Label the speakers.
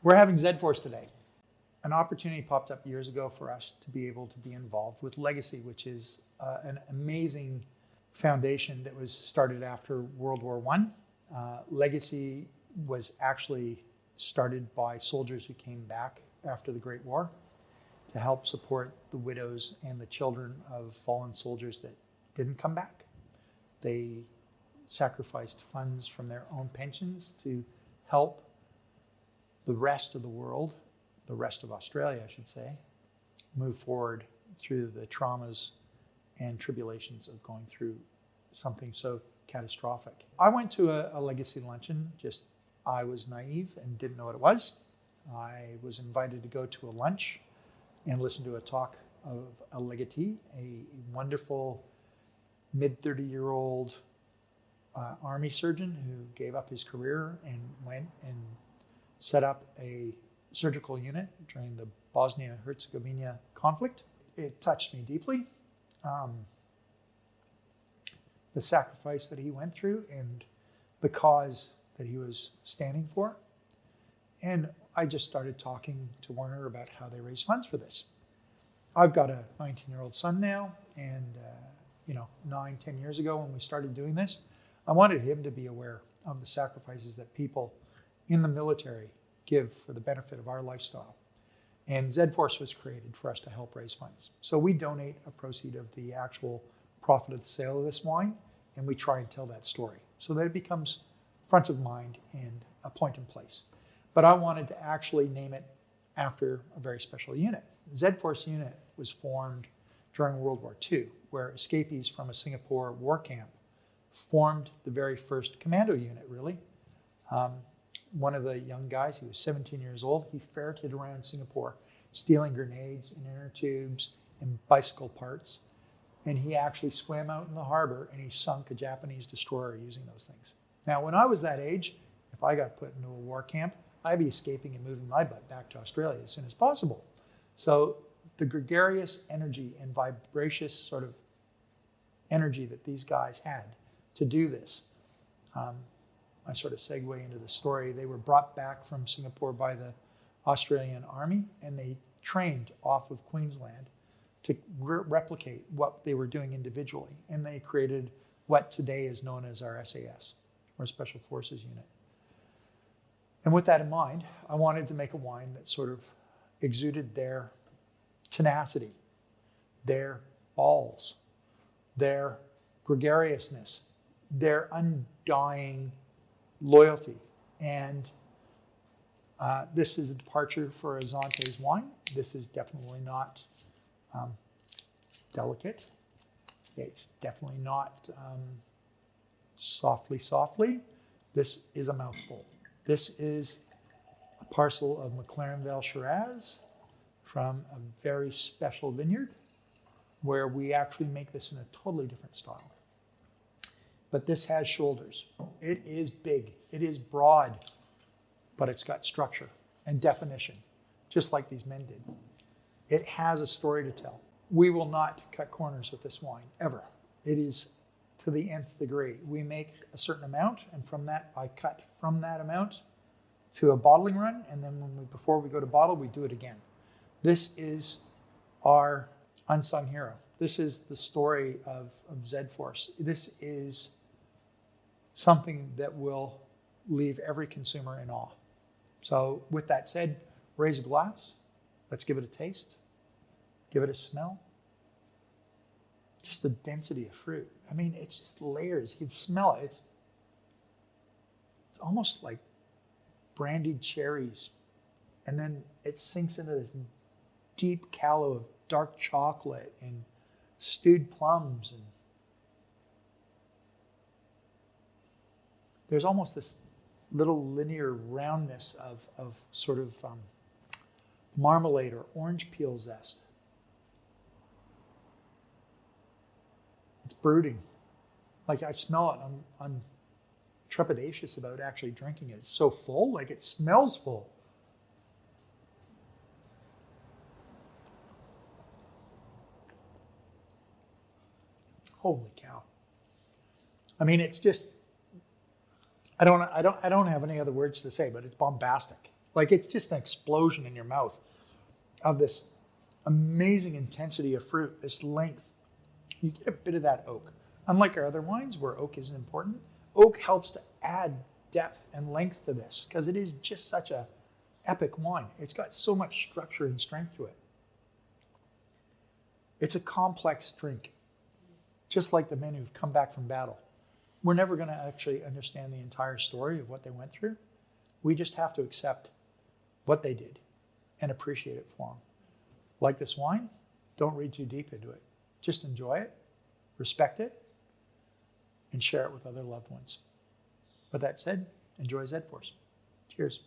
Speaker 1: We're having Z-Force today. An opportunity popped up years ago for us to be able to be involved with Legacy, which is an amazing foundation that was started after World War I. Legacy was actually started by soldiers who came back after the Great War to help support the widows and the children of fallen soldiers that didn't come back. They sacrificed funds from their own pensions to help the rest of the world, the rest of Australia, I should say, move forward through the traumas and tribulations of going through something so catastrophic. I went to a Legacy luncheon, I was naive and didn't know what it was. I was invited to go to a lunch and listen to a talk of a legatee, a wonderful mid-30-year-old army surgeon who gave up his career and went and set up a surgical unit during the Bosnia-Herzegovina conflict. It touched me deeply. The sacrifice that he went through and the cause that he was standing for. And I just started talking to Warner about how they raise funds for this. I've got a 19-year-old son now, and 9-10 years ago when we started doing this, I wanted him to be aware of the sacrifices that people in the military give for the benefit of our lifestyle. And Z-Force was created for us to help raise funds. So we donate a proceed of the actual profit of the sale of this wine, and we try and tell that story so that it becomes front of mind and a point in place. But I wanted to actually name it after a very special unit. Z-Force unit was formed during World War II, where escapees from a Singapore war camp formed the very first commando unit, really. One of the young guys, he was 17 years old, he ferreted around Singapore, stealing grenades and inner tubes and bicycle parts. And he actually swam out in the harbor and he sunk a Japanese destroyer using those things. Now, when I was that age, if I got put into a war camp, I'd be escaping and moving my butt back to Australia as soon as possible. So the gregarious energy and vibracious sort of energy that these guys had to do this, I sort of segue into the story. They were brought back from Singapore by the Australian Army, and they trained off of Queensland to replicate what they were doing individually. And they created what today is known as our SAS, or Special Forces Unit. And with that in mind, I wanted to make a wine that sort of exuded their tenacity, their balls, their gregariousness, their undying loyalty. And this is a departure for a Zonte's wine. This is definitely not delicate. It's definitely not softly. This is a mouthful. This is a parcel of McLaren Vale Shiraz from a very special vineyard where we actually make this in a totally different style. But this has shoulders. It is big, it is broad, but it's got structure and definition, just like these men did. It has a story to tell. We will not cut corners with this wine, ever. It is to the nth degree. We make a certain amount, and from that, I cut from that amount to a bottling run, and then before we go to bottle, we do it again. This is our unsung hero. This is the story of Z-Force. This is something that will leave every consumer in awe. So with that said, raise a glass. Let's give it a taste. Give it a smell. Just the density of fruit. I mean, it's just layers. You can smell it. It's almost like brandied cherries. And then it sinks into this deep callow of dark chocolate and stewed plums. And there's almost this little linear roundness of sort of marmalade or orange peel zest. It's brooding. Like I smell it, I'm trepidatious about actually drinking it. It's so full, like it smells full. Holy cow. I mean, it's just, I don't have any other words to say, but it's bombastic. Like it's just an explosion in your mouth of this amazing intensity of fruit, this length. You get a bit of that oak. Unlike our other wines where oak isn't important, oak helps to add depth and length to this because it is just such a epic wine. It's got so much structure and strength to it. It's a complex drink, just like the men who've come back from battle. We're never going to actually understand the entire story of what they went through. We just have to accept what they did and appreciate it for them. Like this wine, don't read too deep into it. Just enjoy it, respect it, and share it with other loved ones. With that said, enjoy Z-Force. Cheers.